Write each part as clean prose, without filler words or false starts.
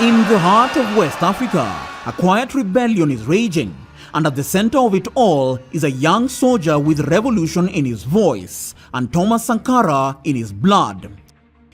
In the heart of West Africa, a quiet rebellion is raging, and at the center of it all is a young soldier with revolution in his voice and Thomas Sankara in his blood.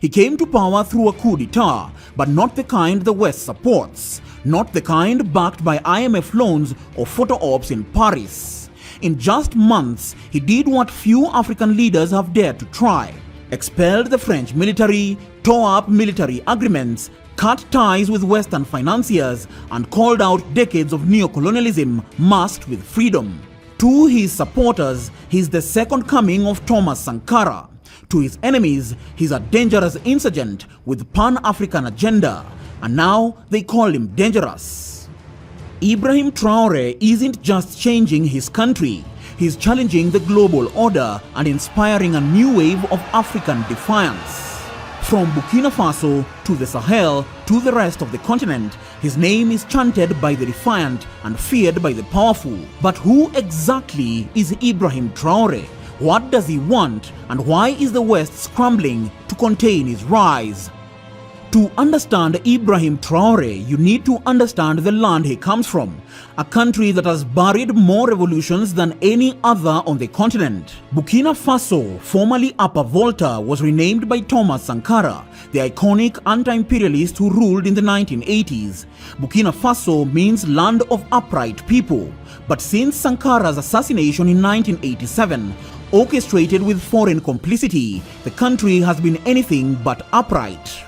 He came to power through a coup d'etat, but not the kind the West supports, not the kind backed by IMF loans or photo ops in Paris. In just months, he did what few African leaders have dared to try: expelled the French military, tore up military agreements, cut ties with Western financiers, and called out decades of neocolonialism masked with freedom. To his supporters, he's the second coming of Thomas Sankara. To his enemies, he's a dangerous insurgent with pan-African agenda, and now they call him dangerous. Ibrahim Traoré isn't just changing his country, he's challenging the global order and inspiring a new wave of African defiance. From Burkina Faso to the Sahel to the rest of the continent, his name is chanted by the defiant and feared by the powerful. But who exactly is Ibrahim Traoré? What does he want, and why is the West scrambling to contain his rise? To understand Ibrahim Traoré, you need to understand the land he comes from, a country that has buried more revolutions than any other on the continent. Burkina Faso, formerly Upper Volta, was renamed by Thomas Sankara, the iconic anti-imperialist who ruled in the 1980s. Burkina Faso means land of upright people, but since Sankara's assassination in 1987, orchestrated with foreign complicity, the country has been anything but upright.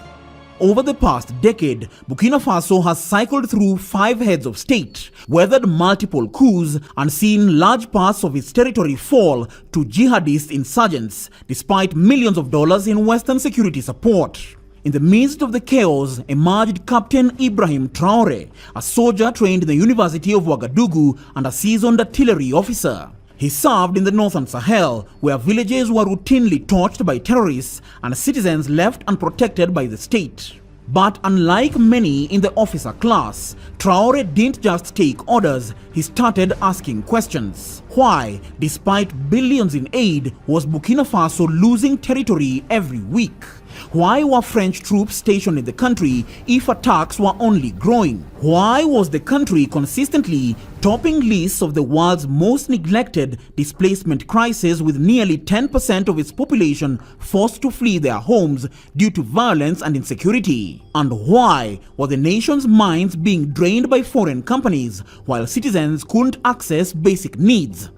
Over the past decade, Burkina Faso has cycled through 5 heads of state, weathered multiple coups, and seen large parts of its territory fall to jihadist insurgents, despite millions of dollars in Western security support. In the midst of the chaos emerged Captain Ibrahim Traoré, a soldier trained in the University of Ouagadougou and a seasoned artillery officer. He served in the northern Sahel, where villages were routinely torched by terrorists and citizens left unprotected by the state. But unlike many in the officer class, Traoré didn't just take orders, he started asking questions. Why, despite billions in aid, was Burkina Faso losing territory every week? Why were French troops stationed in the country if attacks were only growing? Why was the country consistently topping lists of the world's most neglected displacement crisis, with nearly 10% of its population forced to flee their homes due to violence and insecurity? And why were the nation's mines being drained by foreign companies while citizens couldn't access basic needs?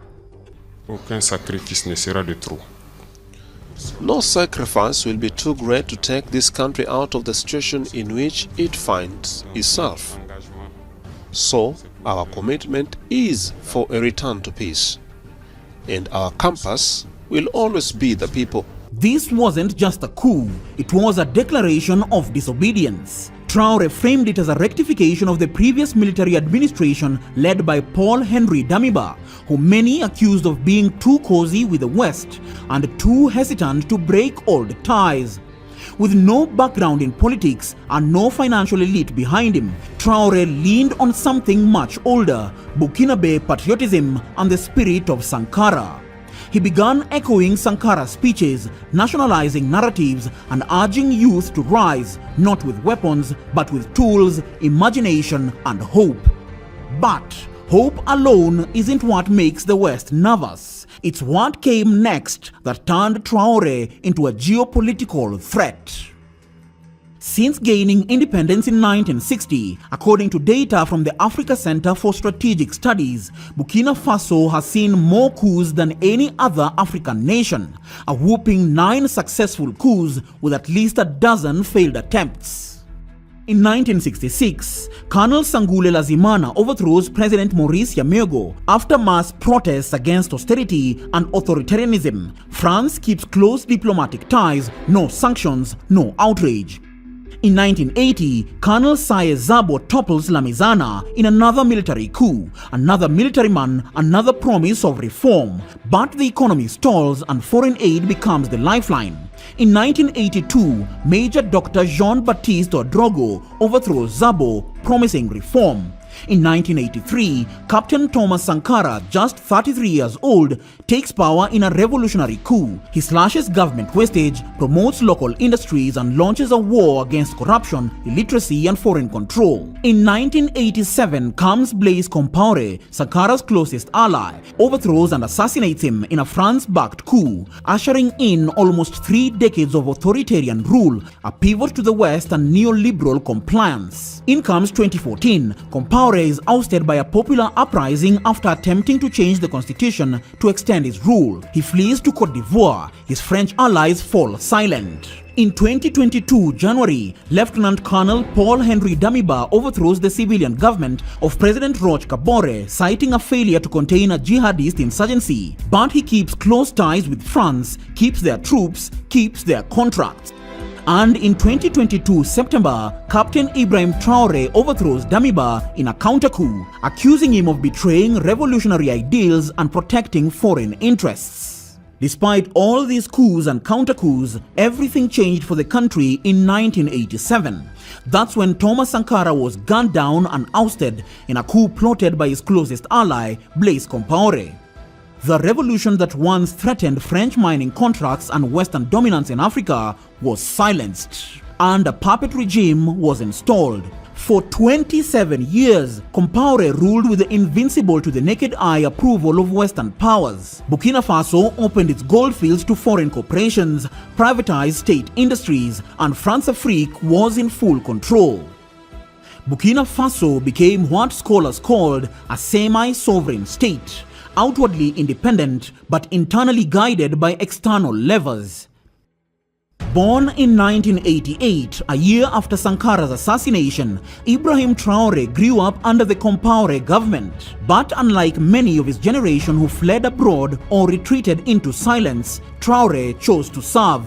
Aucun sacrifice ne sera de trop. No sacrifice will be too great to take this country out of the situation in which it finds itself. So, our commitment is for a return to peace, and our compass will always be the people. This wasn't just a coup, it was a declaration of disobedience. Traoré framed it as a rectification of the previous military administration led by Paul-Henri Damiba, who many accused of being too cozy with the West and too hesitant to break old ties. With no background in politics and no financial elite behind him, Traoré leaned on something much older: Burkinabe patriotism and the spirit of Sankara. He began echoing Sankara's speeches, nationalizing narratives, and urging youth to rise, not with weapons, but with tools, imagination, and hope. But hope alone isn't what makes the West nervous. It's what came next that turned Traoré into a geopolitical threat. Since gaining independence in 1960, according to data from the Africa Center for Strategic Studies, Burkina Faso has seen more coups than any other African nation, a whopping 9 successful coups with at least a dozen failed attempts. In 1966, Colonel Sangoule Lazimana overthrows President Maurice Yamego after mass protests against austerity and authoritarianism. France keeps close diplomatic ties, no sanctions, no outrage. In 1980, Colonel Saye Zabo topples Lamizana in another military coup, another military man, another promise of reform. But the economy stalls and foreign aid becomes the lifeline. In 1982, Major Dr. Jean-Baptiste Odrogo overthrows Zabo, promising reform. In 1983, Captain Thomas Sankara, just 33 years old, takes power in a revolutionary coup. He slashes government wastage, promotes local industries and launches a war against corruption, illiteracy and foreign control. In 1987 comes Blaise Compaoré, Sankara's closest ally, overthrows and assassinates him in a France-backed coup, ushering in almost 3 decades of authoritarian rule, a pivot to the West and neoliberal compliance. In comes 2014, Compaoré is ousted by a popular uprising after attempting to change the constitution to extend his rule. He flees to Côte d'Ivoire. His French allies fall silent. In 2022 January, Lieutenant Colonel Paul-Henri Damiba overthrows the civilian government of President Roch Kabore, citing a failure to contain a jihadist insurgency. But he keeps close ties with France, keeps their troops, keeps their contracts. And in 2022 September, Captain Ibrahim Traoré overthrows Damiba in a counter-coup, accusing him of betraying revolutionary ideals and protecting foreign interests. Despite all these coups and counter-coups, everything changed for the country in 1987. That's when Thomas Sankara was gunned down and ousted in a coup plotted by his closest ally, Blaise Compaoré. The revolution that once threatened French mining contracts and Western dominance in Africa was silenced, and a puppet regime was installed. For 27 years, Compaoré ruled with the invincible to the naked eye approval of Western powers. Burkina Faso opened its goldfields to foreign corporations, privatized state industries, and France-Afrique was in full control. Burkina Faso became what scholars called a semi-sovereign state, outwardly independent but internally guided by external levers. Born in 1988, a year after Sankara's assassination, Ibrahim Traoré grew up under the Compaoré government. But unlike many of his generation who fled abroad or retreated into silence, Traoré chose to serve.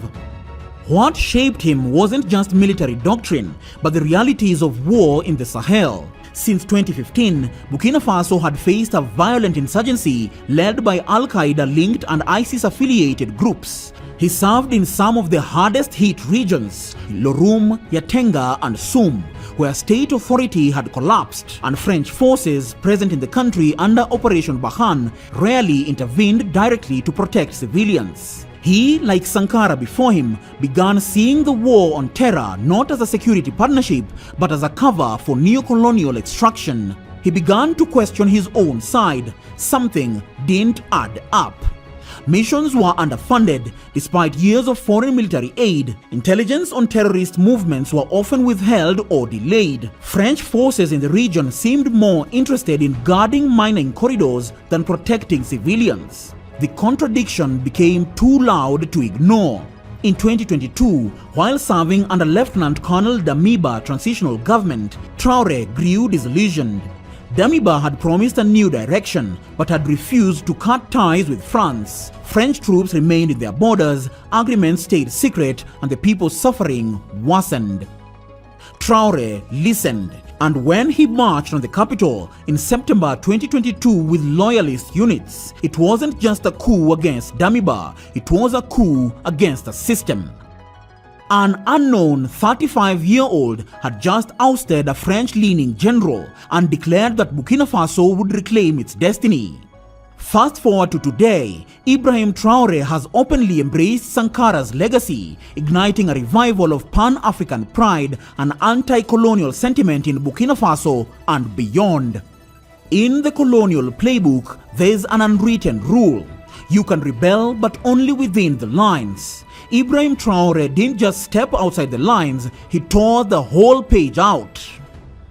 What shaped him wasn't just military doctrine, but the realities of war in the Sahel. Since 2015, Burkina Faso had faced a violent insurgency led by Al-Qaeda-linked and ISIS-affiliated groups. He served in some of the hardest hit regions, Lorum, Yatenga and Soum, where state authority had collapsed and French forces present in the country under Operation Barkhane rarely intervened directly to protect civilians. He, like Sankara before him, began seeing the war on terror not as a security partnership but as a cover for neo-colonial extraction. He began to question his own side. Something didn't add up. Missions were underfunded despite years of foreign military aid. Intelligence on terrorist movements were often withheld or delayed. French forces in the region seemed more interested in guarding mining corridors than protecting civilians. The contradiction became too loud to ignore. In 2022, while serving under Lieutenant Colonel Damiba transitional government, Traoré grew disillusioned. Damiba had promised a new direction, but had refused to cut ties with France. French troops remained in their borders, agreements stayed secret, and the people's suffering worsened. Traoré listened, and when he marched on the capital in September 2022 with loyalist units, it wasn't just a coup against Damiba, it was a coup against the system. An unknown 35-year-old had just ousted a French-leaning general and declared that Burkina Faso would reclaim its destiny. Fast forward to today, Ibrahim Traoré has openly embraced Sankara's legacy, igniting a revival of Pan-African pride and anti-colonial sentiment in Burkina Faso and beyond. In the colonial playbook, there's an unwritten rule. You can rebel, but only within the lines. Ibrahim Traoré didn't just step outside the lines, he tore the whole page out.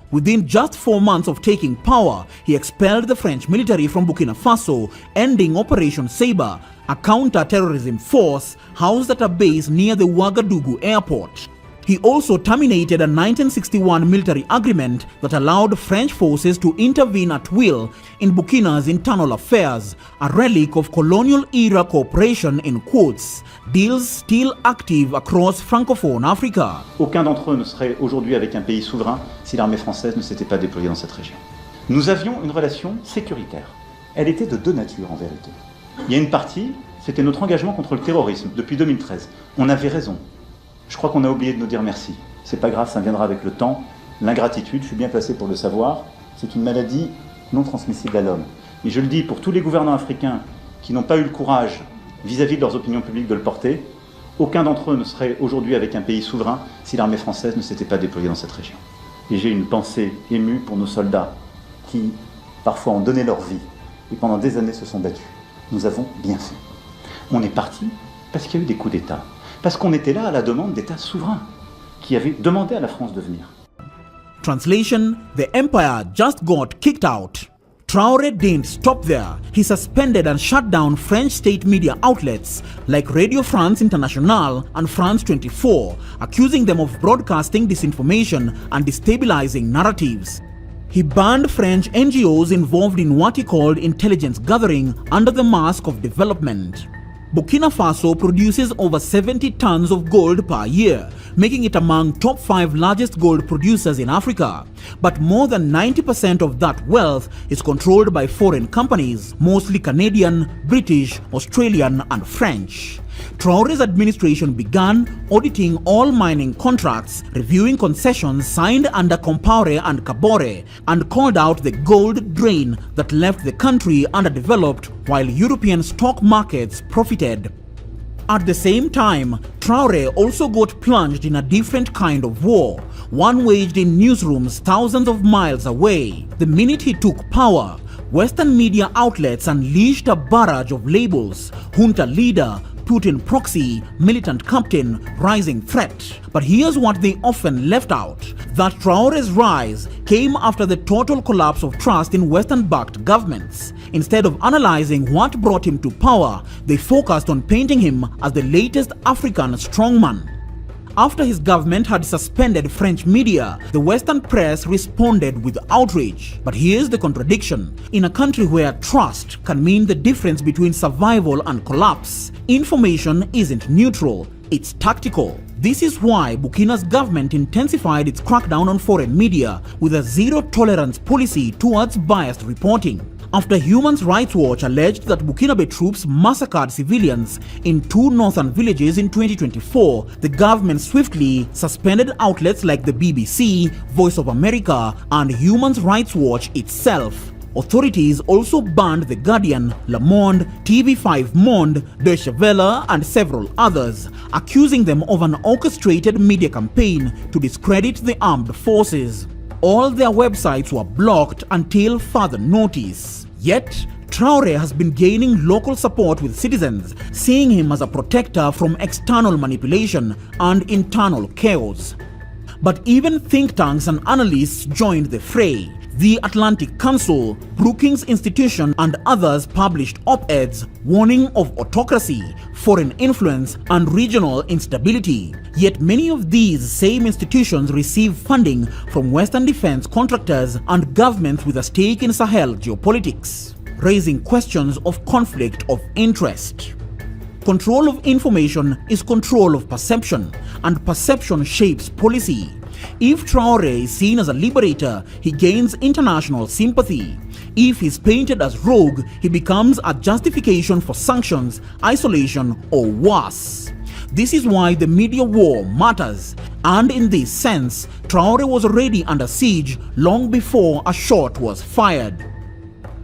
Within just 4 months of taking power, he expelled the French military from Burkina Faso, ending Operation Sabre, a counter-terrorism force housed at a base near the Ouagadougou airport. He also terminated a 1961 military agreement that allowed French forces to intervene at will in Burkina's internal affairs, a relic of colonial-era cooperation in quotes, deals still active across francophone Africa. Aucun d'entre eux ne serait aujourd'hui avec un pays souverain si l'armée française ne s'était pas déployée dans cette région. Nous avions une relation sécuritaire. Elle était de deux natures en vérité. Il y a une partie, c'était notre engagement contre le terrorisme depuis 2013. On avait raison. Je crois qu'on a oublié de nous dire merci. C'est pas grave, ça viendra avec le temps. L'ingratitude, je suis bien placé pour le savoir, c'est une maladie non transmissible à l'homme. Et je le dis pour tous les gouvernants africains qui n'ont pas eu le courage vis-à-vis de leurs opinions publiques de le porter, aucun d'entre eux ne serait aujourd'hui avec un pays souverain si l'armée française ne s'était pas déployée dans cette région. Et j'ai une pensée émue pour nos soldats qui, parfois, ont donné leur vie et pendant des années se sont battus. Nous avons bien fait. On est parti parce qu'il y a eu des coups d'État, parce qu'on était là à la demande d'États souverains qui avaient demandé à la France de venir. Translation: the empire just got kicked out. Traoré didn't stop there. He suspended and shut down French state media outlets like Radio France Internationale and France 24, accusing them of broadcasting disinformation and destabilizing narratives. He banned French NGOs involved in what he called intelligence gathering under the mask of development. Burkina Faso produces over 70 tons of gold per year, making it among top 5 largest gold producers in Africa. But more than 90% of that wealth is controlled by foreign companies, mostly Canadian, British, Australian and French. Traoré's administration began auditing all mining contracts, reviewing concessions signed under Compaoré and Kabore, and called out the gold drain that left the country underdeveloped while European stock markets profited. At the same time, Traoré also got plunged in a different kind of war, one waged in newsrooms thousands of miles away. The minute he took power, Western media outlets unleashed a barrage of labels: junta leader, Putin proxy, militant captain, rising threat. But here's what they often left out: that Traoré's rise came after the total collapse of trust in Western-backed governments. Instead of analyzing what brought him to power, they focused on painting him as the latest African strongman. After his government had suspended French media, the Western press responded with outrage. But here's the contradiction. In a country where trust can mean the difference between survival and collapse, information isn't neutral, it's tactical. This is why Burkina's government intensified its crackdown on foreign media with a zero-tolerance policy towards biased reporting. After Human Rights Watch alleged that Burkinabe troops massacred civilians in 2 northern villages in 2024, the government swiftly suspended outlets like the BBC, Voice of America, and Human Rights Watch itself. Authorities also banned The Guardian, Le Monde, TV5 Monde, Deutsche Welle, and several others, accusing them of an orchestrated media campaign to discredit the armed forces. All their websites were blocked until further notice. Yet, Traoré has been gaining local support with citizens, seeing him as a protector from external manipulation and internal chaos. But even think tanks and analysts joined the fray. The Atlantic Council, Brookings Institution and others published op-eds warning of autocracy, foreign influence and regional instability. Yet many of these same institutions receive funding from Western defense contractors and governments with a stake in Sahel geopolitics, raising questions of conflict of interest. Control of information is control of perception, and perception shapes policy. If Traoré is seen as a liberator, he gains international sympathy. If he's painted as rogue, he becomes a justification for sanctions, isolation, or worse. This is why the media war matters. And in this sense, Traoré was already under siege long before a shot was fired.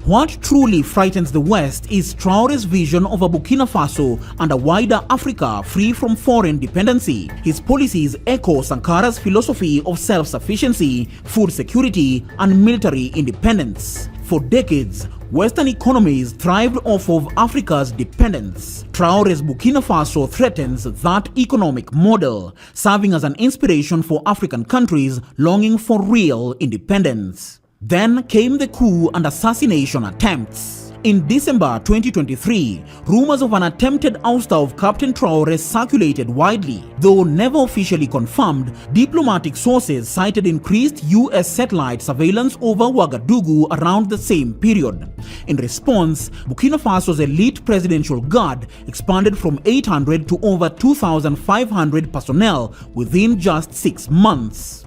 What truly frightens the West is Traoré's vision of a Burkina Faso and a wider Africa free from foreign dependency. His policies echo Sankara's philosophy of self-sufficiency, food security, and military independence. For decades, Western economies thrived off of Africa's dependence. Traoré's Burkina Faso threatens that economic model, serving as an inspiration for African countries longing for real independence. Then came the coup and assassination attempts. In December 2023, rumors of an attempted ouster of Captain Traoré circulated widely. Though never officially confirmed, diplomatic sources cited increased US satellite surveillance over Ouagadougou around the same period. In response, Burkina Faso's elite presidential guard expanded from 800 to over 2,500 personnel within just 6 months.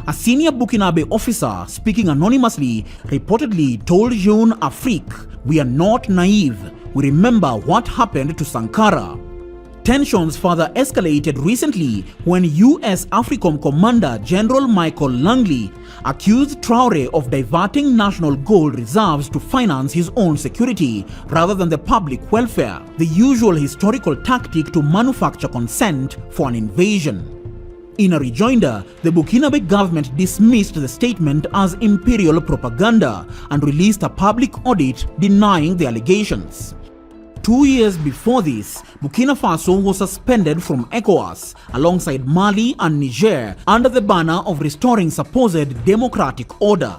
A senior Burkinabe officer speaking anonymously reportedly told Jeune Afrique, "We are not naive. We remember what happened to Sankara." Tensions further escalated recently when US AFRICOM Commander General Michael Langley accused Traoré of diverting national gold reserves to finance his own security rather than the public welfare, the usual historical tactic to manufacture consent for an invasion. In a rejoinder, the Burkinabe government dismissed the statement as imperial propaganda and released a public audit denying the allegations. 2 years before this, Burkina Faso was suspended from ECOWAS alongside Mali and Niger under the banner of restoring supposed democratic order.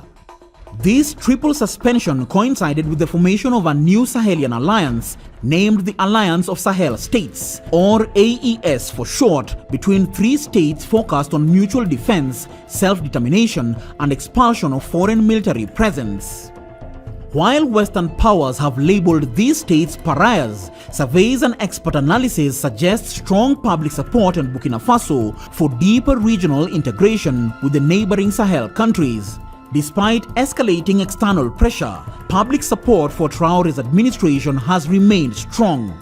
This triple suspension coincided with the formation of a new Sahelian alliance named the Alliance of Sahel States, or AES for short, between 3 states focused on mutual defense, self-determination, and expulsion of foreign military presence. While Western powers have labeled these states pariahs, surveys and expert analysis suggest strong public support in Burkina Faso for deeper regional integration with the neighboring Sahel countries. Despite escalating external pressure, public support for Traoré's administration has remained strong.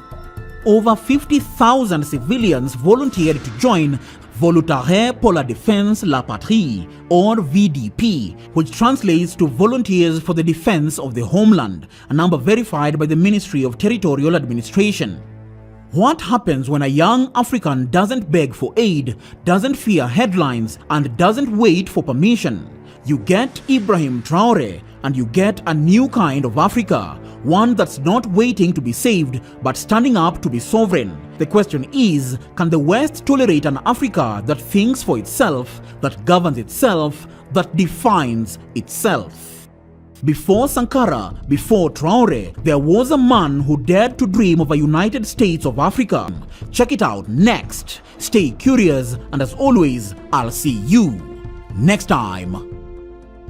Over 50,000 civilians volunteered to join Volontaires pour la Défense la Patrie, or VDP, which translates to Volunteers for the Defense of the Homeland, a number verified by the Ministry of Territorial Administration. What happens when a young African doesn't beg for aid, doesn't fear headlines, and doesn't wait for permission? You get Ibrahim Traoré, and you get a new kind of Africa, one that's not waiting to be saved but standing up to be sovereign. The question is, can the West tolerate an Africa that thinks for itself, that governs itself, that defines itself? Before Sankara, before Traoré, there was a man who dared to dream of a United States of Africa. Check it out next. Stay curious, and as always, I'll see you next time.